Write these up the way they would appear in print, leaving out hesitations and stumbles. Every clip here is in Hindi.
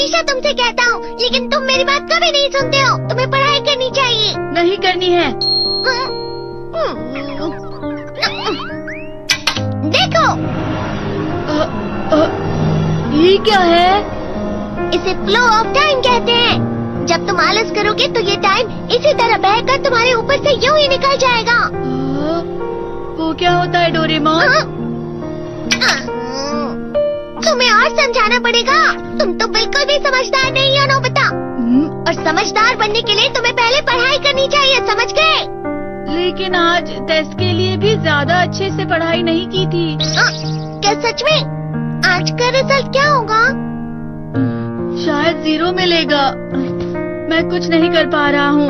हमेशा तुमसे कहता हूँ, लेकिन तुम मेरी बात कभी नहीं सुनते हो। तुम्हें पढ़ाई करनी चाहिए। नहीं करनी है। देखो, ये क्या है? इसे फ्लो ऑफ टाइम कहते हैं। जब तुम आलस करोगे तो ये टाइम इसी तरह बहकर तुम्हारे ऊपर से यूं ही निकल जाएगा। वो क्या होता है डोरेमोन? तुम्हें और समझाना पड़ेगा। तुम तो बिल्कुल भी समझदार नहीं हो नोबिता। और समझदार बनने के लिए तुम्हें पहले पढ़ाई करनी चाहिए, समझ गए? लेकिन आज टेस्ट के लिए भी ज्यादा अच्छे से पढ़ाई नहीं की थी। क्या सच में? आज का रिजल्ट क्या होगा? शायद 0 मिलेगा। मैं कुछ नहीं कर पा रहा हूँ।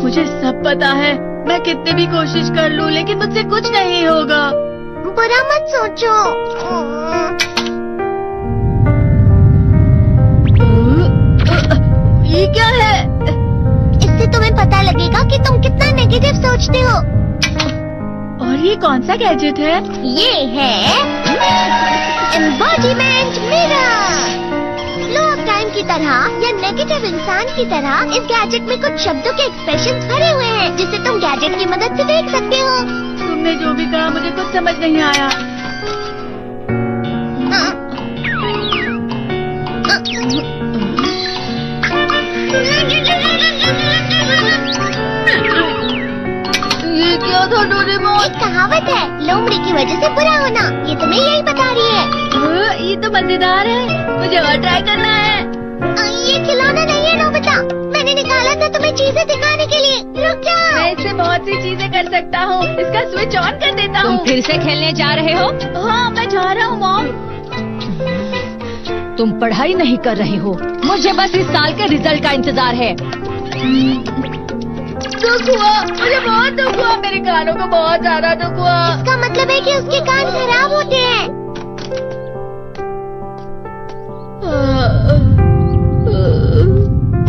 मुझे सब पता है। मैं कितनी भी कोशिश कर लूँ, लेकिन मुझसे कुछ नहीं होगा। बुरा मत सोचो। ये क्या है? इससे तुम्हें पता लगेगा कि तुम कितना नेगेटिव सोचते हो। और ये कौन सा गैजेट है? ये है embodiment mirror. Flow of time की तरह या नेगेटिव इंसान की तरह इस गैजेट में कुछ शब्दों के एक्सप्रेशंस भरे हुए हैं, जिसे तुम गैजेट की मदद से देख सकते हो। तुमने जो भी कहा मुझे कुछ समझ नहीं आया। ये क्या था डोरेमोन? एक कहावत है, लोमड़ी की वजह से बुरा होना। ये तुम्हें यही बता रही है। ये तो मजेदार है। मुझे और ट्राई करना है। ये खिलौना नहीं है नोबिता। मैंने निकाला था तुम्हें चीजें दिखाने के लिए। रुक जाओ। मैं इससे बहुत सी चीजें कर सकता हूँ। इसका स्विच ऑन कर देता हूँ। तुम फिर से खेलने जा रहे हो? हाँ, मैं जा रहा हूँ मॉम। तुम पढ़ाई नहीं कर रहे हो। मुझे बस इस साल के रिजल्ट का इंतजार है। दुख हुआ, मुझे बहुत दुख हुआ। मेरे कानों को बहुत ज्यादा दुख हुआ। इसका मतलब है कि उसके कान खराब होते हैं।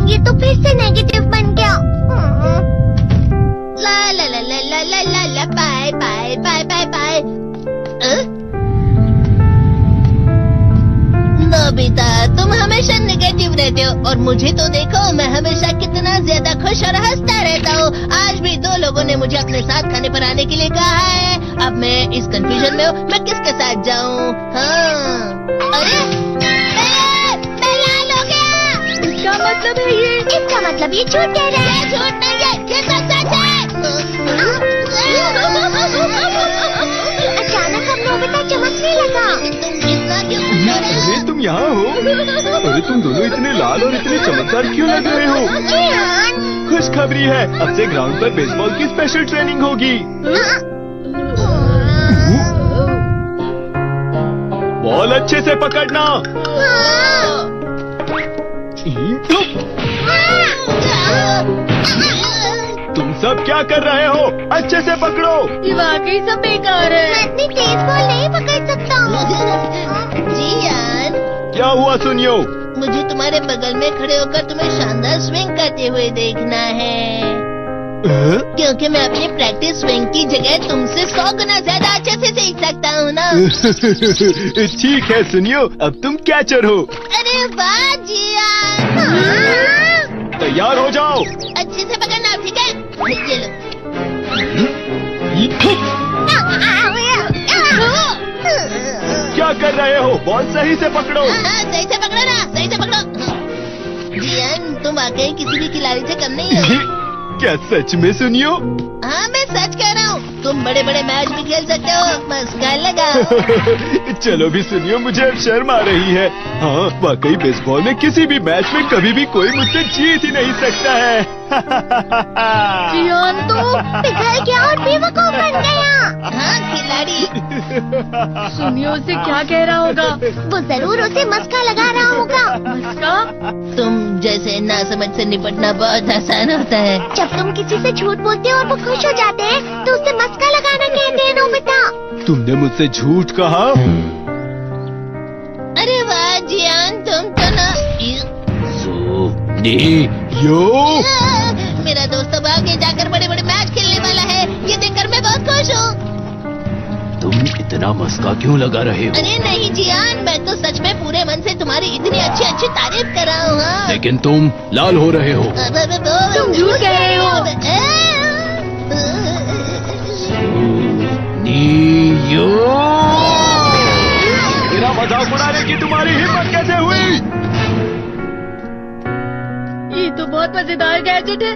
ये तो फिर से नेगेटिव बन गया। ला ला ला ला ला ला ला ला bye bye bye bye bye. Nobita, तुम हमेशा नेगेटिव रहते हो और मुझे तो देखो, मैं हमेशा कितना ज्यादा खुश और हंसता रहता हूँ। आज भी 2 लोगों ने मुझे अपने साथ खाने पर आने के लिए कहा है। अब मैं इस कंफ्यूजन में हूँ, मैं किसके साथ जाऊँ? हाँ, अरे मैं लाल हो गया। क्या मतलब है ये? इसका मतलब ये झूठ कह रहा है। झूठ नहीं है, ये सच है। अचानक अब नोबिता चमकने लगा। तुम इतना क्यों खुश हो रहे हो? अरे तुम यहाँ हो? अरे तुम दोनों इतने लाल और इतने चमकदार क्यों लग रहे हो? जियान। खुशखबरी है, अब से ग्राउंड पर बेसबॉल की स्पेशल ट्रेनिंग होगी। बॉल अच्छे से पकड़ना। तुम सब क्या कर रहे हो? अच्छे से पकड़ो। ये वाकई सब बेकार है। मैं इतनी तेज बॉल नहीं पकड़ सकता हूँ। जियान, क्या हुआ सुनियो? मुझे तुम्हारे बगल में खड़े होकर तुम्हें शानदार स्विंग करते हुए देखना है, क्योंकि मैं अपनी प्रैक्टिस स्विंग की जगह तुमसे 100 गुना ज्यादा अच्छे से सीख सकता हूँ ना। ठीक है सुनियो, अब तुम कैचर हो। अरे वाह जियान। तैयार हो जाओ। अच्छे से पकड़ना, ठीक है? ये लो। क्या कर रहे हो? बॉल सही से पकड़ो। सही से पकड़ो ना, सही से पकड़ो। जियान, तुम वाकई किसी भी खिलाड़ी से कम नहीं हो। क्या सच में सुनियो? हाँ, मैं सच कह रहा हूँ। तुम बड़े बड़े मैच भी खेल सकते हो, मस्का लगा। चलो भी सुनियो, मुझे अब शर्म आ रही है। हाँ, वाकई बेसबॉल में किसी भी मैच में कभी भी कोई मुझसे जीत ही नहीं सकता है। जियान तो पिघल गया और बेवकूफ बन गया। हाँ, खिलाड़ी। सुनियो उसे क्या कह रहा होगा? वो जरूर उसे मस्का लगा रहा होगा। मस्का? तुम जैसे नासमझ से निपटना बहुत आसान होता है। जब तुम किसी से झूठ बोलते हो और वो खुश हो जाते हैं, तो उसे मस्का लगाना कहते हैं नोबिता। तुमने मुझसे झूठ कहा? अरे वाह जियान, तुम तो ना। यो, मेरा दोस्त अब आगे जाकर बड़े बड़े मैच खेलने वाला है। ये देखकर मैं बहुत खुश हूँ। तुम इतना मस्का क्यों लगा रहे हो? अरे नहीं जियान, मैं तो सच में पूरे मन से तुम्हारी इतनी अच्छी अच्छी तारीफ कर रहा हूँ। हाँ। लेकिन तुम लाल हो रहे हो। तुम झूठ कह रहे हो। मेरा मजाक उड़ाने की तुम्हारी हिम्मत कैसे हुई? ये तो बहुत मजेदार गैजेट है।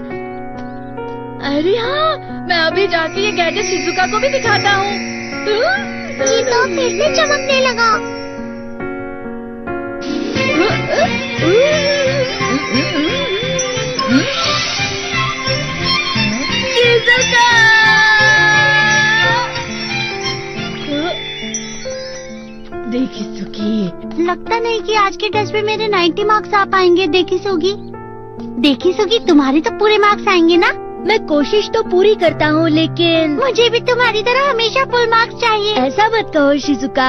अरे हाँ, मैं अभी जाके ये गैजेट शिजुका को भी दिखाता हूँ। जी तो फिर से चमकने लगा। शिजुका! देखी सुगी, लगता नहीं कि आज के टेस्ट में मेरे 90 मार्क्स आ पाएंगे। देखी सुगी तुम्हारे तो पूरे मार्क्स आएंगे ना? मैं कोशिश तो पूरी करता हूँ, लेकिन मुझे भी तुम्हारी तरह हमेशा फुल मार्क्स चाहिए। ऐसा मत कहो शिजुका।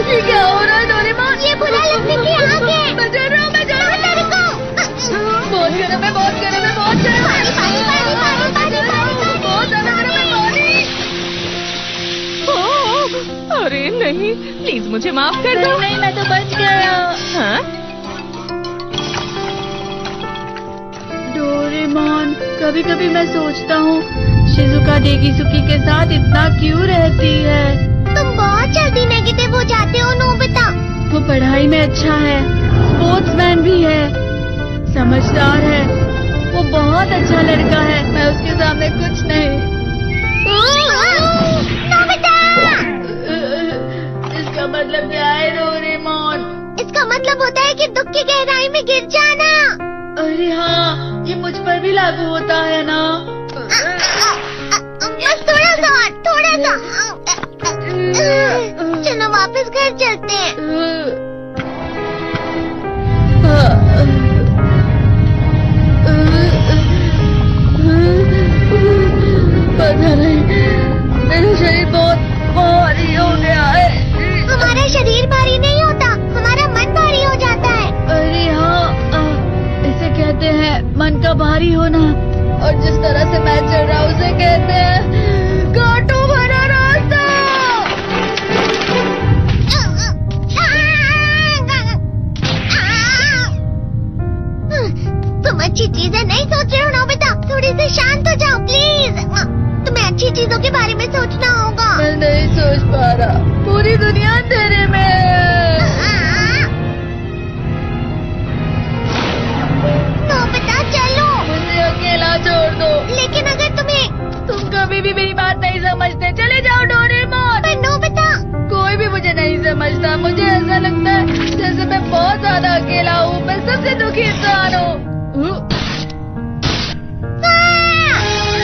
ये क्या हो रहा है डोरेमोन? ये बुरा लगने की आग है। मैं डर रहा हूँ, मैं डर रहा हूँ। बहुत गर्म है, बहुत गर्म है, बहुत गर्म है। बहुत ज्यादा गर्म है पानी। अरे नहीं, प्लीज मुझे माफ कर दो। नहीं, मैं तो बच गया। हाँ? डोरेमोन, कभी कभी मैं सोचता हूँ शिजुका डेगिसुकी के साथ इतना क्यों रहती है। तुम बहुत जल्दी नेगेटिव हो जाते हो नोबिता। वो पढ़ाई में अच्छा है, स्पोर्ट्समैन भी है, समझदार है, वो बहुत अच्छा लड़का है। मैं उसके सामने कुछ नहीं। नोबिता! इसका मतलब क्या है डोरेमोन? इसका मतलब होता है कि दुख की गहराई में गिर जाना। अरे हाँ, ये मुझ पर भी लागू होता है ना। बस थोड़ा सा। चलो वापस घर चलते हैं। पता नहीं, मेरा शरीर बहुत भारी हो गया है। हमारा शरीर भारी नहीं होता, हमारा मन भारी हो जाता है। अरे हाँ, इसे कहते हैं मन का भारी होना। और जिस तरह से मैं चल रहा हूँ उसे कहते हैं कांटों भरा रास्ता। तुम अच्छी चीजें नहीं सोच रहे हो नोबिता, थोड़ी सी शांत हो जाओ प्लीज। तुम्हें अच्छी चीजों के बारे में सोचना होगा। मैं नहीं सोच पा रहा, पूरी दुनिया अंधेरे में है। नोबिता चलो। मुझे अकेला छोड़ दो। लेकिन अगर तुम कभी भी मेरी बात नहीं समझते, चले जाओ डोरेमोन। पर नोबिता। कोई भी मुझे नहीं समझता। मुझे ऐसा लगता है जैसे मैं बहुत ज्यादा अकेला हूँ। मैं सबसे दुखी इंसान हूँ।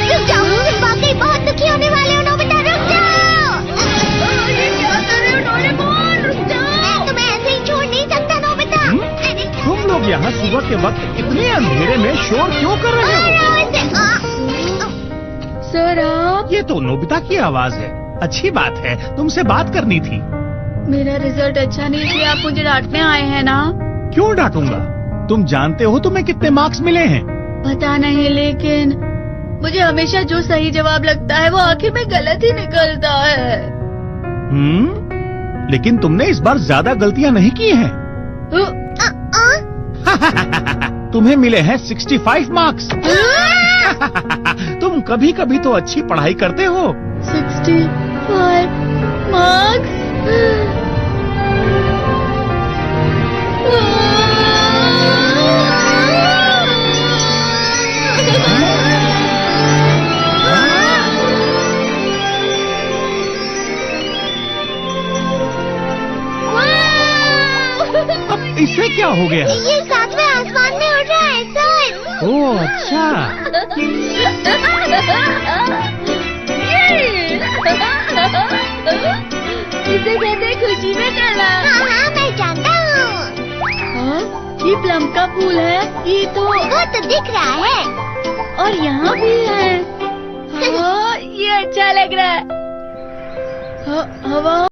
रुक जाओ, तुम वाकई बहुत दुखी होने वाले हो नोबिता, रुक जाओ। ये क्या कर रहे हो डोरेमोन? रुक जाओ। मैं तुम्हें ऐसे ही छोड़ नहीं सकता नोबिता। अरे तुम लोग यहाँ सुबह के वक्त इतने अंधेरे में शोर क्यों कर रहे हो? सर आप? ये तो नोबिता की आवाज है। अच्छी बात है, तुमसे बात करनी थी। मेरा रिजल्ट अच्छा नहीं इसलिए आप मुझे डांटने आए हैं ना? क्यों डांटूंगा? तुम जानते हो तुम्हें कितने मार्क्स मिले हैं? पता नहीं, लेकिन मुझे हमेशा जो सही जवाब लगता है वो आखिर में गलत ही निकलता है। लेकिन तुमने इस बार ज्यादा गलतियाँ नहीं की हैं। तुम्हें मिले हैं 65 मार्क्स। तुम कभी कभी तो अच्छी पढ़ाई करते हो। 65 मार्क्स? अब इससे क्या हो गया? ये सातवें आसमान में उड़ रहा है सर। ओह अच्छा। इसे कहते हैं खुशी में करना। हाँ मैं जानता हूँ। ये प्लम का फूल है। ये तो वो तो दिख रहा है। और यहाँ भी है। हाँ, ये अच्छा लग रहा है। हवा